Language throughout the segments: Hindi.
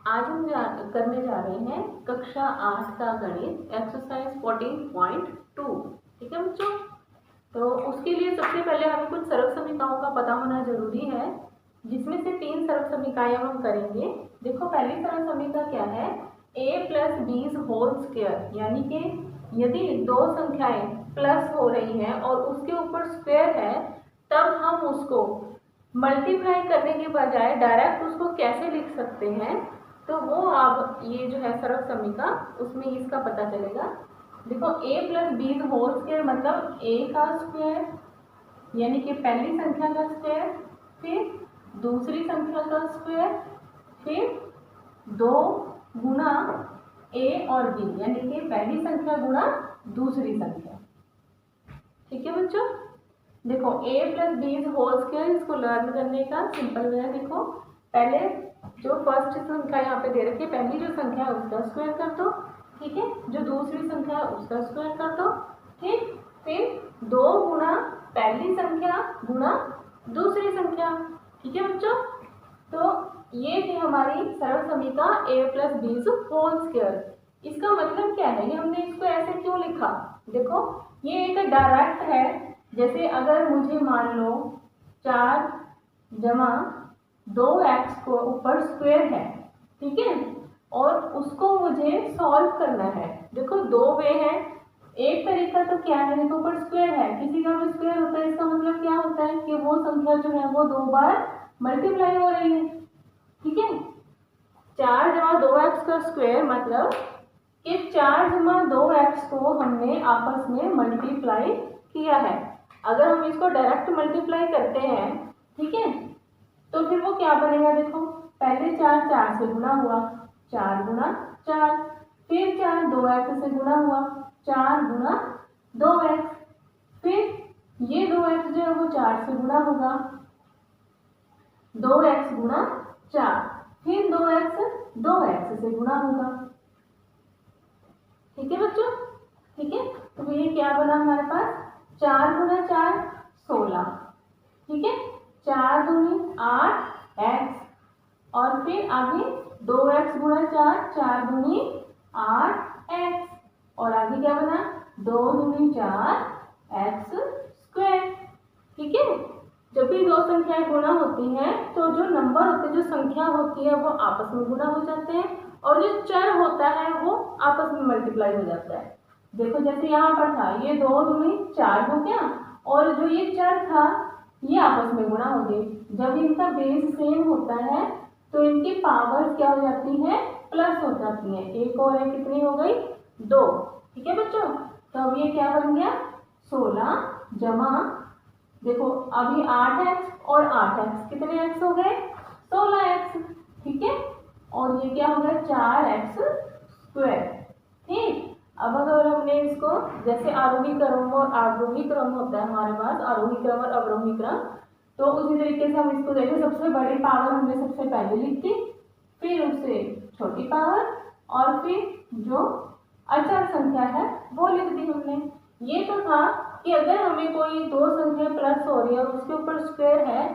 आज हम करने जा रहे हैं कक्षा 8 का गणित एक्सरसाइज 14.2। ठीक है बच्चों। तो उसके लिए सबसे पहले हमें कुछ सरल समीकरणों का पता होना जरूरी है, जिसमें से 3 सरल समीकरण हम करेंगे। देखो पहली सरल समीकरण क्या है, a plus B whole square, यानी कि यदि दो संख्याएं प्लस हो रही हैं और उसके ऊपर स्क्वायर है, तब हम उसको मल्टीप्लाई करने के बजाय डायरेक्ट उसको कैसे लिख सकते हैं। तो वो अब ये जो है सरल समीकरण, उसमें इसका पता चलेगा। देखो a plus B whole square मतलब a का स्क्वायर यानी कि पहली संख्या का स्क्वायर, फिर दूसरी संख्या का स्क्वायर, फिर 2 गुना a और b, यानी कि पहली संख्या गुना दूसरी संख्या। ठीक है बच्चों। देखो a plus B whole square, इसको लर्न करने का सिंपल वे है। देखो पहले जो फर्स्ट संख्या यहाँ पे दे रखी है, पहली जो संख्या है उसका स्क्वायर कर दो, ठीक है। जो दूसरी संख्या है उसका स्क्वायर कर दो, ठीक। फिर 2 गुना पहली संख्या गुना दूसरी संख्या। ठीक है बच्चों। तो ये थी हमारी सरल समीकरण a plus B whole square. इसका मतलब क्या है, ये हमने इसको ऐसे क्यों लिखा। देखो ये एक डायरेक्ट है। जैसे अगर मुझे मान लो 4 जमा 2x को ऊपर स्क्वायर है, ठीक है, और उसको मुझे सॉल्व करना है। देखो 2 वे है। एक तरीका तो क्या है, देखो ऊपर स्क्वायर है, किसी का भी स्क्वायर होता है, इसका मतलब क्या होता है कि वो संख्या जो है वो 2 बार मल्टीप्लाई हो रही है। ठीक है। 4 जमा 2x का स्क्वायर मतलब कि 4 जमा 2x को हमने आपस में मल्टीप्लाई किया है। अगर हम इसको डायरेक्ट मल्टीप्लाई करते हैं, ठीक है, तो फिर वो क्या बनेगा। देखो पहले 4 से गुना हुआ, 4 गुना 4, फिर 4 2x से गुना हुआ, 4 गुना 2x, फिर ये 2x जो है वो 4 से गुना होगा, 2x गुना 4, फिर 2x से गुना होगा। ठीक है बच्चों। ठीक है। तो ये क्या बना हमारे पास, 4 गुना 4 16, ठीक है, 4 दूनी 8x, और फिर आगे 2x गुना 4, 4 दूनी 8x, और आगे क्या बना 2 दूनी 4x स्क्वायर। ठीक है। जब भी दो संख्याएं गुणा होती हैं तो जो नंबर होते हैं, जो संख्या होती है, वो आपस में गुणा हो जाते हैं, और जो चर होता है वो आपस में मल्टीप्लाई हो जाता है। देखो जैसे यहाँ पर था, ये 2 दूनी 4 हो गया, और जो ये चर था ये आपस में गुणा हो गए। जब इनका बेस सेम होता है तो इनकी पावर क्या हो जाती है, प्लस हो जाती है। एक और एक कितनी हो गई, 2। ठीक है बच्चों। तो अब ये क्या बन गया, 16 जमा, देखो अभी 8x और 8x कितने x हो गए, 16x। ठीक है। और ये क्या हो गया, 4x स्क्वायर। ठीक। अब अगर हमने इसको जैसे आरोही क्रम और अवरोही क्रम होता है हमारे पास, आरोही क्रम और अवरोही क्रम, तो उसी तरीके से हम इसको देखें, सबसे बड़ी पावर हमने सबसे पहले लिख दी, फिर उससे छोटी पावर, और फिर जो अचर संख्या है वो लिख दी हमने। ये तो था कि अगर हमें कोई दो संख्या प्लस हो रही है और उसके ऊपर स्क्वायर है,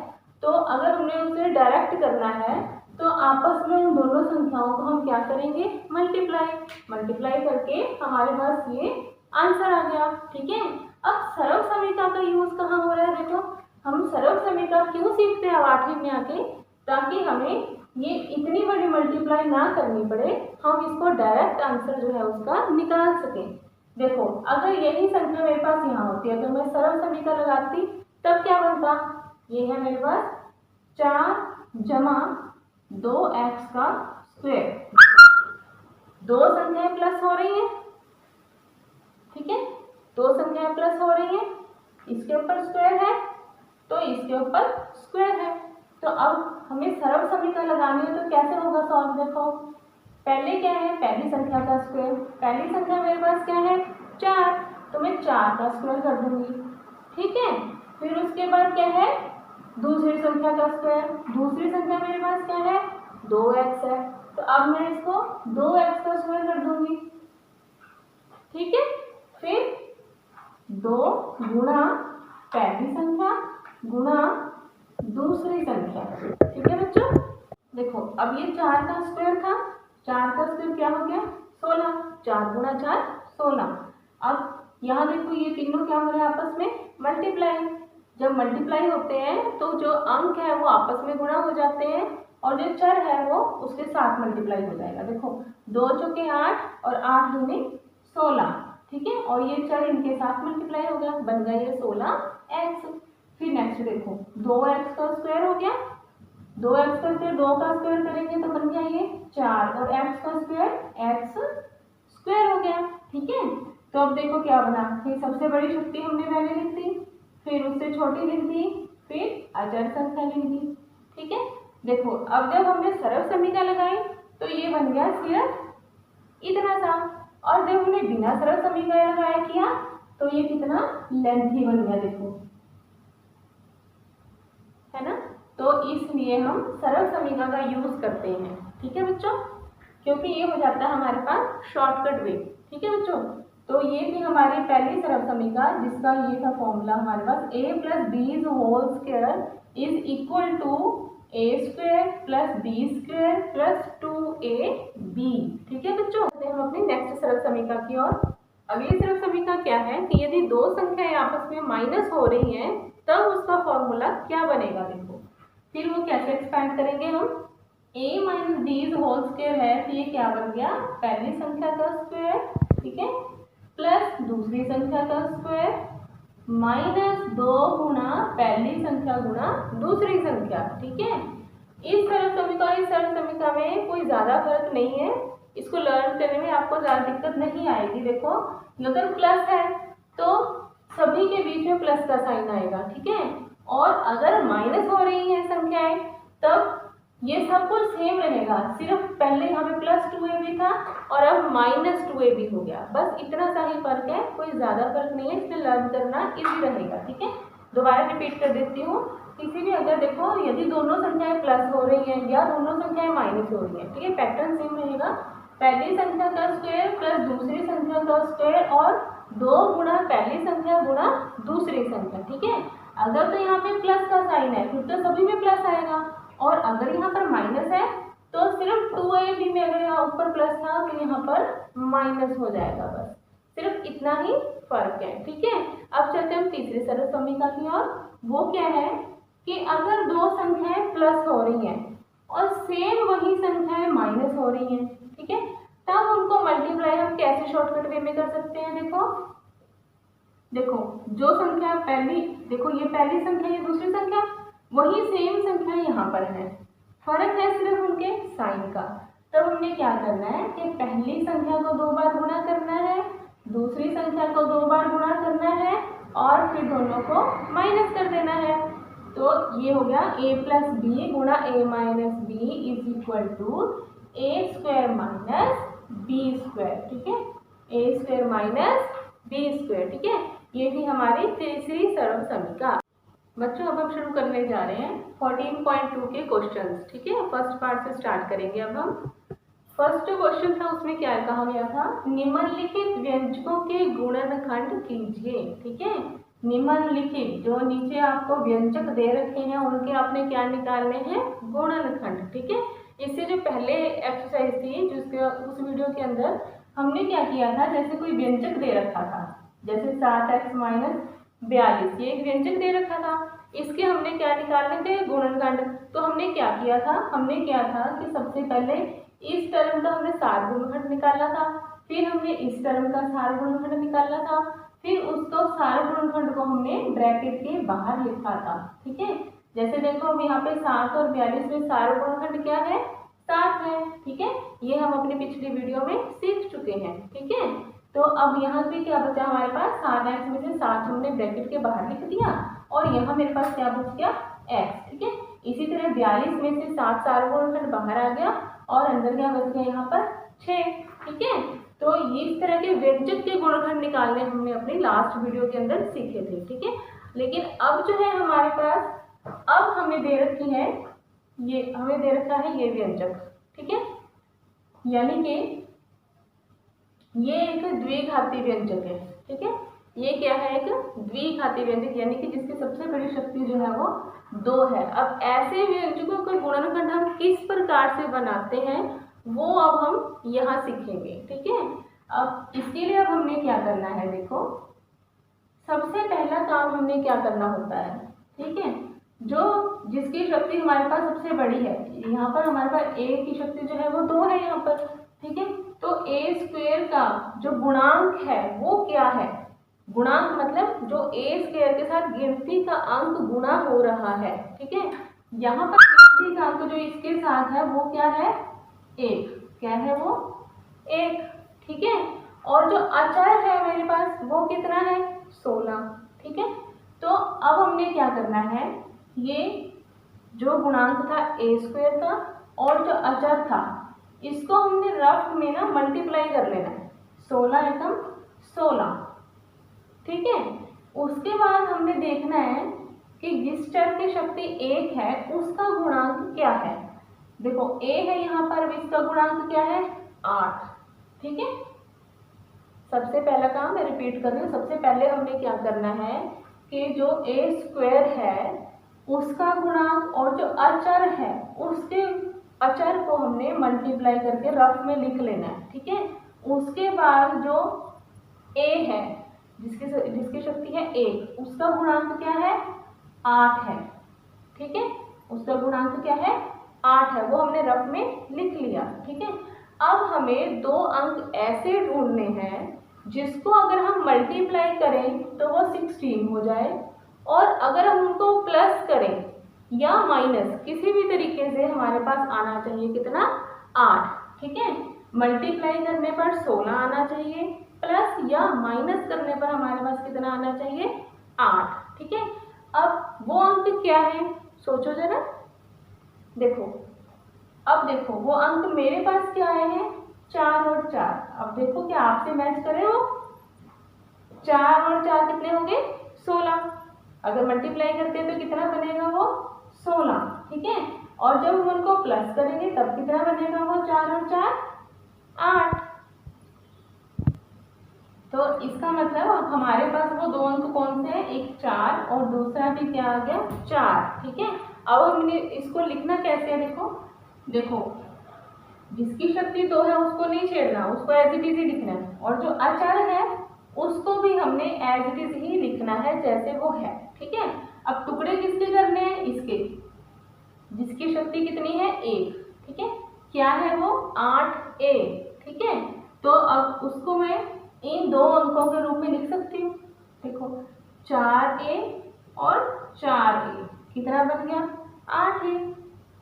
तो अगर हमें उसे डायरेक्ट करना है तो आपस में उन दोनों संख्याओं को हम क्या करेंगे, मल्टीप्लाई करके हमारे पास ये आंसर आ गया। ठीक है। अब सरल समीकरण का यूज कहाँ हो रहा है, देखो हम सरल समीकरण क्यों सीखते हैं 8वीं में आके, ताकि हमें ये इतनी बड़ी मल्टीप्लाई ना करनी पड़े, हम इसको डायरेक्ट आंसर जो है उसका निकाल सकें। देखो अगर यही संख्या मेरे पास यहाँ होती है तो मैं सरल समीकरण लगाती, तब क्या बनता, ये है मेरे पास 4 जमा 2x का स्क्वायर। दो संख्याएं प्लस हो रही है, ठीक है, दो संख्याएं प्लस हो रही है, इसके ऊपर स्क्वायर है तो इसके ऊपर स्क्वायर है। तो अब हमें सरल समीकरण लगानी है तो कैसे होगा सॉल्व। देखो पहले क्या है, पहली संख्या का स्क्वायर, पहली संख्या मेरे पास क्या है 4, तो मैं 4 का स्क्वायर कर दूंगी। ठीक है। फिर उसके बाद क्या है, दूसरी संख्या का स्क्वायर, दूसरी संख्या मेरे पास क्या है 2x है, तो अब मैं इसको 2x का स्क्वायर कर दूंगी। ठीक है। फिर 2 गुणा पहली संख्या गुणा दूसरी संख्या। ठीक है बच्चों। देखो अब ये 4 का स्क्वायर था, 4 का स्क्वायर क्या हो गया 16, 4 गुणा 4 16। अब यहाँ देखो ये तीनों क्या हो रहे हैं आपस में मल्टीप्लाई। जब मल्टीप्लाई होते हैं तो जो अंक है वो आपस में गुणा हो जाते हैं और जो चर है वो उसके साथ मल्टीप्लाई हो जाएगा। देखो 2 चौके 8 और 8 दूनी 16, ठीक है, और ये चर इनके साथ मल्टीप्लाई हो गया, बन गया ये 16x। फिर नेक्स्ट देखो 2x का स्क्वायर हो गया, 2x का स्क्वायर 2 का स्क्वायर करेंगे तो बन गया ये 4 और x का स्क्वायर x स्क्वायर हो गया, ठीक है। तो अब देखो क्या बना, फिर सबसे बड़ी शक्ति हमने पहले लिख दी, फिर उससे छोटी लिख दी, फिर अचर संख्या लिख दी, ठीक है। देखो अब जब हमने सरल समीकरण लगाई तो ये बन गया सिर्फ इतना सा, और जब हमने बिना सरल समीकरण लगाया किया तो ये कितना लेंथी बन गया, देखो है ना। तो इसलिए हम सरल समीकरण का यूज करते हैं, ठीक है बच्चों, क्योंकि ये हो जाता है हमारे पास शॉर्टकट वे, ठीक है बच्चों। तो ये थी हमारी पहली सरल समीकरण जिसका ये था फॉर्मूला हमारे पास a plus B whole square is equal to a square plus B square plus 2ab, ठीक है बच्चों। हम अपनी नेक्स्ट सरल समीकरण की ओर। अगली सरल समीकरण क्या है कि यदि दो संख्याएं आपस में माइनस हो रही हैं तब उसका फॉर्मूला क्या बनेगा, देखो फिर वो कैसे एक्सपेंड करेंगे हम। a minus B whole square है तो ये क्या बन गया पहली संख्या का स्क्वायर, ठीक है, प्लस दूसरी संख्या का स्क्वायर माइनस 2 गुणा पहली संख्या गुणा दूसरी संख्या, ठीक है। इस सरल समीकरण इस सरल समीकरण में कोई ज्यादा फर्क नहीं है, इसको लर्न करने में आपको ज्यादा दिक्कत नहीं आएगी। देखो अगर प्लस है तो सभी के बीच में प्लस का साइन आएगा, ठीक है, और अगर माइनस हो रही है संख्याएं तब ये सब कुछ सेम रहेगा, सिर्फ पहले यहाँ पे प्लस 2ab था और अब माइनस 2ab हो गया, बस इतना सा ही फर्क है, कोई ज्यादा फर्क नहीं है, इसलिए लर्न करना इजी रहेगा, ठीक है। दोबारा रिपीट कर देती हूँ, किसी भी अगर देखो यदि दोनों संख्याएं प्लस हो रही हैं या दोनों संख्याएं माइनस हो रही हैं, ठीक है, पैटर्न सेम रहेगा, पहली संख्या का स्क्वायर प्लस दूसरी संख्या का स्क्वायर और 2 गुणा पहली संख्या गुणा दूसरी संख्या, ठीक है। अगर तो यहाँ पे प्लस का साइन है फिर तो सभी में प्लस आएगा, और अगर यहाँ पर माइनस है तो सिर्फ 2ab में अगर यहाँ ऊपर प्लस था तो यहाँ पर माइनस हो जाएगा, बस सिर्फ इतना ही फर्क है, ठीक है। अब चलते हैं हम तीसरी सरल समीकरण की ओर। वो क्या है कि अगर दो संख्याएं प्लस हो रही हैं और सेम वही संख्याएं माइनस हो रही हैं, ठीक है, तब उनको मल्टीप्लाई हम कैसे शॉर्टकट वे में कर सकते हैं। देखो जो संख्या पहली, देखो ये पहली संख्या ये दूसरी संख्या, वही सेम संख्या यहाँ पर है, फर्क है सिर्फ उनके साइन का। तब हमने क्या करना है कि पहली संख्या को 2 बार गुणा करना है, दूसरी संख्या को 2 बार गुणा करना है और फिर दोनों को माइनस कर देना है। तो ये हो गया a प्लस बी गुणा a minus B is equal to a square minus B square, ठीक है, a square minus B square, ठीक है। ये थी हमारी तीसरी सरल समीकरण। बच्चों अब हम शुरू करने जा रहे हैं 14.2 के क्वेश्चंस, ठीक है, फर्स्ट पार्ट से स्टार्ट करेंगे। अब हम फर्स्ट जो क्वेश्चन था उसमें क्या कहा गया था, निम्नलिखित व्यंजकों के गुणनखंड कीजिए, ठीक है। निम्नलिखित जो नीचे आपको व्यंजक दे रखे हैं उनके आपने क्या निकालने हैं गुणनखंड, ठीक है। इससे जो पहले एक्सरसाइज थी जिसके उस वीडियो के अंदर हमने क्या किया था, जैसे कोई व्यंजक दे रखा था, जैसे 7x माइनस 42 ये एक व्यंजक दे रखा था, इसके हमने क्या निकालने थे गुणनखंड। तो हमने क्या किया था, हमने क्या था कि सबसे पहले इस टर्म का हमने सार गुणनखंड निकाला था, फिर हमने इस टर्म का सार गुणनखंड निकाला था, फिर उसको सार गुणनखंड को हमने ब्रैकेट के बाहर लिखा था, ठीक है। जैसे देखो अब यहाँ पे 7 और 42 में सार गुणनखंड क्या है 7 है, ठीक है, ये हम अपनी पिछली वीडियो में सीख चुके हैं, ठीक है। तो अब यहाँ पे क्या बचा हमारे पास 7x में से 7 हमने ब्रैकेट के बाहर लिख दिया और यहाँ मेरे पास क्या बच गया x, ठीक है। इसी तरह 42 में से 7 सार गुणनखंड बाहर आ गया और अंदर क्या बच गया यहाँ पर 6, ठीक है। तो इस तरह के व्यंजक के गुणनखंड निकालने हमने अपनी लास्ट वीडियो के अंदर सीखे थे, ठीक है। लेकिन अब जो है हमारे पास अब हमें दे रखी है ये, हमें दे रखा है ये व्यंजक, ठीक है, यानी कि ये एक द्विघाती व्यंजक है, ठीक है। ये क्या है, एक द्विघाती व्यंजक, यानी कि जिसकी सबसे बड़ी शक्ति जो है वो 2 है। अब ऐसे व्यंजकों का गुणनखंड हम किस प्रकार से बनाते हैं वो अब हम यहाँ सीखेंगे, ठीक है। अब इसके लिए अब हमने क्या करना है, देखो सबसे पहला काम हमने क्या करना होता है, ठीक है, जो जिसकी शक्ति हमारे पास सबसे बड़ी है, यहाँ पर हमारे पास a की शक्ति जो है वो 2 है यहाँ पर, ठीक है। तो a स्क्वायर का जो गुणांक है वो क्या है, गुणांक मतलब जो a स्क्वायर के साथ गिनती का अंक गुणा हो रहा है, ठीक है। यहाँ पर गिनती का अंक जो इसके साथ है वो क्या है, 1, क्या है वो 1, ठीक है। और जो अचर है मेरे पास वो कितना है, 16, ठीक है। तो अब हमने क्या करना है, ये जो गुणांक था a स्क्वायर का और जो अचर था इसको हमने रफ में ना मल्टीप्लाई कर लेना है, 16 एकम 16, ठीक है। उसके बाद हमने देखना है कि जिस चर की शक्ति 1 है उसका गुणांक क्या है। देखो a है यहाँ पर, इसका गुणांक क्या है 8, ठीक है। सबसे पहला काम मैं रिपीट कर रही हूँ, सबसे पहले हमने क्या करना है कि जो a स्क्वायर है उसका गुणांक और जो अचर है उसके अचर को हमने मल्टीप्लाई करके रफ में लिख लेना है, ठीक है। उसके बाद जो a है जिसकी शक्ति है 1, उसका गुणांक क्या है 8 है, ठीक है। उसका गुणांक क्या है 8 है, वो हमने रफ में लिख लिया, ठीक है। अब हमें 2 अंक ऐसे ढूंढने हैं जिसको अगर हम मल्टीप्लाई करें तो वो 16 हो जाए, और अगर हम उनको प्लस करें या माइनस किसी भी तरीके से हमारे पास आना चाहिए कितना 8, ठीक है। मल्टीप्लाई करने पर 16 आना चाहिए, प्लस या माइनस करने पर हमारे पास कितना आना चाहिए 8, ठीक है। अब वो अंक क्या है सोचो जरा, देखो अब देखो वो अंक मेरे पास क्या आए हैं 4 और 4। अब देखो क्या आपसे मैच करे वो, 4 और 4 कितने होंगे 16, अगर मल्टीप्लाई करते हैं तो कितना बनेगा वो 16, ठीक है। और जब हम उनको प्लस करेंगे तब कितना बनेगा वो 4 और 4 8। तो इसका मतलब अब हमारे पास वो 2 अंक कौन से हैं, एक 4 और दूसरा भी क्या आ गया 4, ठीक है। अब हमने इसको लिखना कैसे है, देखो जिसकी शक्ति 2 है उसको नहीं छेड़ना, उसको एज इट इज ही लिखना है, और जो अचर है उसको भी हमने एज इट इज ही लिखना है जैसे वो है, ठीक है। अब टुकड़े किसके करने हैं, इसके जिसकी शक्ति कितनी है 1, ठीक है, क्या है वो 8a, ठीक है। तो अब उसको मैं इन 2 अंकों के रूप में लिख सकती हूँ, देखो 4a और 4a कितना बन गया 8a,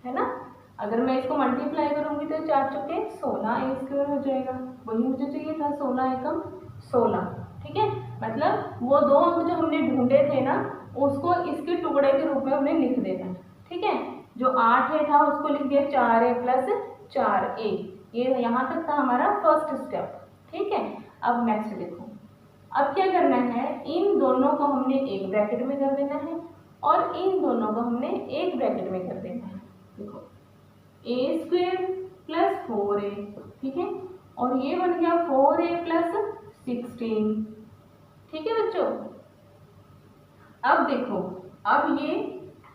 है ना। अगर मैं इसको मल्टीप्लाई करूंगी तो 4 चौके 16 a स्क्वायर हो जाएगा, वही मुझे चाहिए था 16 एकम 16, ठीक है। मतलब वो 2 अंक जो हमने ढूंढे थे ना उसको इसके टुकड़े के रूप में हमने लिख देना, ठीक है। जो 8a था उसको लिख दिया 4a प्लस 4a, ये यहाँ तक था हमारा फर्स्ट स्टेप, ठीक है। अब नेक्स्ट देखो, अब क्या करना है, इन दोनों को हमने एक ब्रैकेट में कर देना है और इन दोनों को हमने एक ब्रैकेट में कर देना है, देखो a स्क्वायर प्लस 4a, ठीक है, और ये बन गया 4a प्लस 16, ठीक है बच्चों। अब देखो, अब ये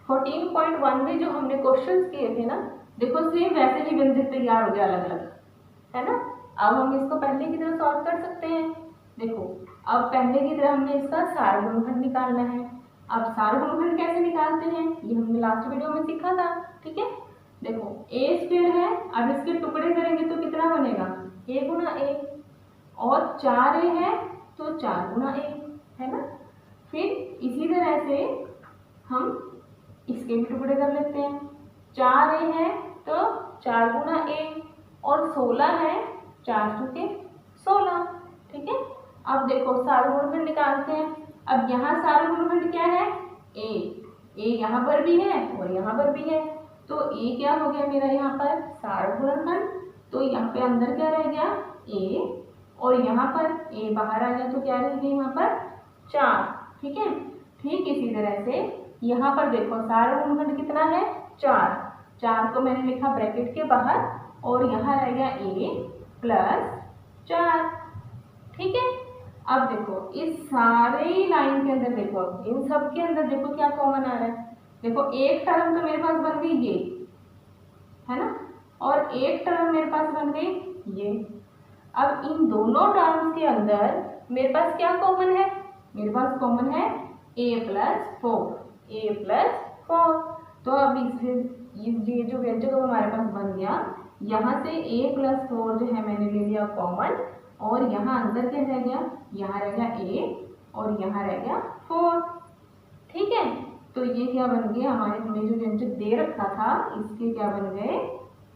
14.1 में जो हमने क्वेश्चंस किए थे ना, देखो सेम वैसे ही व्यंजक तैयार हो गया अलग अलग, है ना। अब हम इसको पहले की तरह सॉल्व कर सकते हैं, देखो अब पहले की तरह हमने इसका सार गुणनखंड निकालना है। अब सार गुणनखंड कैसे निकालते हैं ये हमने लास्ट वीडियो में सीखा था, ठीक है। देखो a स्क्वायर है, अब इसके टुकड़े करेंगे तो कितना बनेगा a गुना a, और 4a है तो 4 गुना a, है ना। फिर इसी तरह से हम इसके भी टुकड़े कर लेते हैं, 4a है तो 4 गुना a, और 16 है 4 चौके 16, ठीक है। अब देखो सार गुणनखंड निकालते हैं। अब यहाँ सार गुणनखंड क्या है a यहाँ पर भी है और यहाँ पर भी है, तो a क्या हो गया मेरा यहाँ पर सार गुणनखंड, तो यहाँ पे अंदर क्या रह गया a, और यहाँ पर a बाहर आ गया तो क्या रह गया यहाँ पर 4, ठीक है। ठीक इसी तरह से यहाँ पर देखो सार गुणनखंड कितना है 4 को मैंने लिखा ब्रैकेट के बाहर, और यहाँ रह गया a प्लस 4, ठीक है। अब देखो इस सारे लाइन के अंदर देखो, इन सब के अंदर देखो क्या कॉमन आ रहा है। देखो एक टर्म तो मेरे पास बन गई ये, है ना, और एक टर्म मेरे पास बन गई ये। अब इन दोनों टर्म्स के अंदर मेरे पास क्या कॉमन है, मेरे पास कॉमन है a+4, a+4। तो अब ये जो व्यंजक हमारे पास बन गया, यहाँ से a+4 जो है मैंने ले लिया कॉमन, और यहाँ अंदर क्या रह गया, यहाँ रह गया a और यहाँ रह गया 4। ठीक है, तो ये क्या बन गया, हमारे हमें जो व्यंजक दे रखा था इसके क्या बन गए,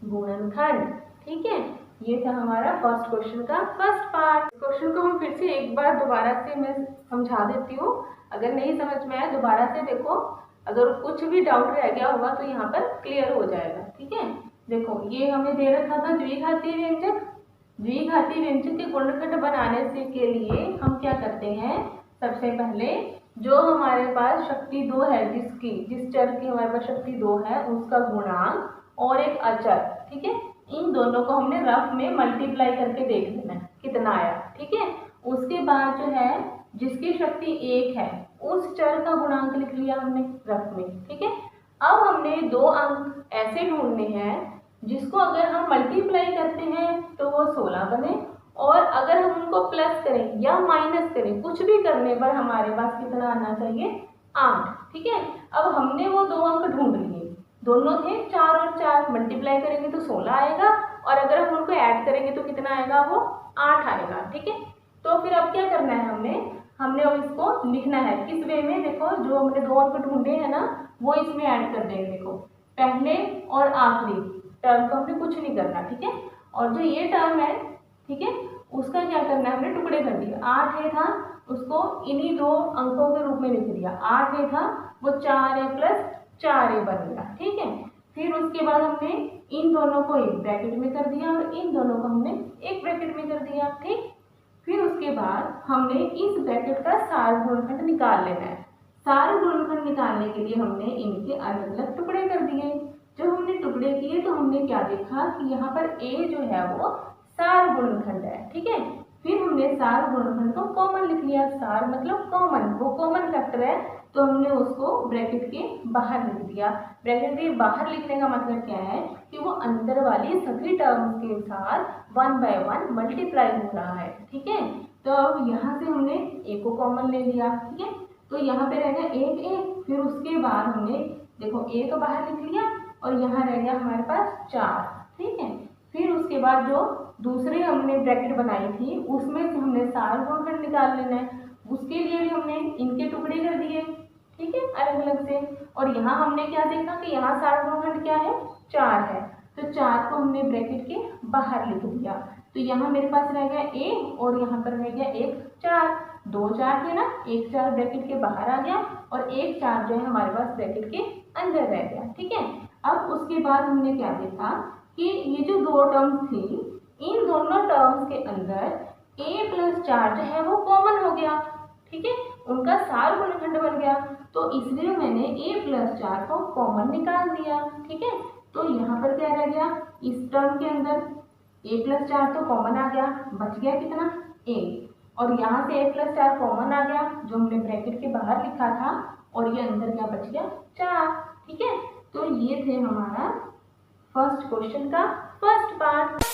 गुणनखंड। ठीक है, ये था हमारा फर्स्ट क्वेश्चन का फर्स्ट पार्ट। क्वेश्चन को हम फिर से एक बार दोबारा से मैं समझा देती हूँ, अगर नहीं समझ में आया दोबारा से देखो, अगर कुछ भी डाउट रह गया होगा तो यहाँ पर क्लियर हो जाएगा। ठीक है, देखो ये हमें दे रखा था द्विघातीय व्यंजक। द्विघातीय व्यंजक के गुणनखंड बनाने से के लिए हम क्या करते हैं, सबसे पहले जो हमारे पास शक्ति 2 है, जिस चर की हमारे पास शक्ति 2 है उसका गुणांक और एक अचर, ठीक है, इन दोनों को हमने रफ में मल्टीप्लाई करके देख लेना है कितना आया। ठीक है, उसके बाद जो है जिसकी शक्ति 1 है उस चर का गुणांक लिख लिया हमने रफ में। ठीक है, अब हमने 2 अंक ऐसे ढूंढने हैं जिसको अगर हम मल्टीप्लाई करते हैं तो वो 16 बने, और अगर हम उनको प्लस करें या माइनस करें, कुछ भी करने पर हमारे पास कितना आना चाहिए, 8। ठीक है, अब हमने वो 2 अंक ढूंढ लिए, दोनों थे 4 और 4, मल्टीप्लाई करेंगे तो 16 आएगा, और अगर हम उनको ऐड करेंगे तो कितना आएगा, वो 8 आएगा। ठीक है, तो फिर अब क्या करना है, हमने अब इसको लिखना है किस वे में, देखो जो हमने 2 अंक ढूंढे हैं ना वो इसमें ऐड कर देंगे। देखो पहले और आखिरी टर्म को हमने कुछ नहीं करना। ठीक है, और जो ये टर्म है, ठीक है, उसका क्या करना है, हमने टुकड़े कर दिए। 8 था उसको इन्हीं 2 अंकों के रूप में लिख दिया, 8 था वो 4a + 4a बन गया। ठीक है, फिर उसके बाद हमने इन दोनों को एक ब्रैकेट में कर दिया और इन दोनों को हमने एक ब्रैकेट में कर दिया। ठीक, फिर उसके बाद हमने इस ब्रैकेट का सार गुणनखंड निकाल लेना है। सार गुणनखंड निकालने के लिए हमने इनके अलग अलग टुकड़े कर दिए। जब हमने टुकड़े किए तो हमने क्या देखा कि यहाँ पर a जो है वो सार गुणनखंड है। ठीक है, फिर हमने सार गुणनखंड को कॉमन लिख लिया, सार मतलब कॉमन, वो कॉमन फैक्टर है तो हमने उसको ब्रैकेट के बाहर लिख दिया। ब्रैकेट के बाहर लिखने का मतलब क्या है कि वो अंदर वाली सभी टर्म्स के साथ 1 बाय 1 मल्टीप्लाई हो रहा है। ठीक है, तो अब यहाँ से हमने a को कॉमन ले लिया। ठीक है, तो यहाँ पे रह गया 1, फिर उसके बाद हमने देखो a को बाहर लिख लिया और यहाँ रह गया हमारे पास 4। ठीक है, फिर उसके बाद जो दूसरे हमने ब्रैकेट बनाई थी उसमें से हमने सार गुणनखंड निकाल लेना है, उसके लिए भी हमने इनके टुकड़े कर दिए। ठीक है, अलग अलग से, और यहाँ हमने क्या देखा कि यहाँ सार गुणनखंड क्या है, 4 है, तो 4 को हमने ब्रैकेट के बाहर लिख दिया। तो यहाँ मेरे पास रह गया a और यहाँ पर रह गया 1 4, 2 4 थे ना, 1 4 ब्रैकेट के बाहर आ गया और 1 4 जो है हमारे पास ब्रैकेट के अंदर रह गया। ठीक है, अब उसके बाद हमने क्या देखा कि ये जो 2 टर्म्स थी, इन दोनों टर्म्स के अंदर a + 4 जो है वो कॉमन हो गया। ठीक है, उनका सार गुणनखंड बन गया, तो इसलिए मैंने a + 4 को कॉमन निकाल दिया। ठीक है, तो यहाँ पर क्या रह गया, इस टर्म के अंदर a + 4 तो कॉमन आ गया, बच गया कितना, a, और यहाँ से a + 4 कॉमन आ गया जो हमने ब्रैकेट के बाहर लिखा था, और ये अंदर क्या बच गया, 4। ठीक है, तो ये थे हमारा फर्स्ट क्वेश्चन का फर्स्ट पार्ट।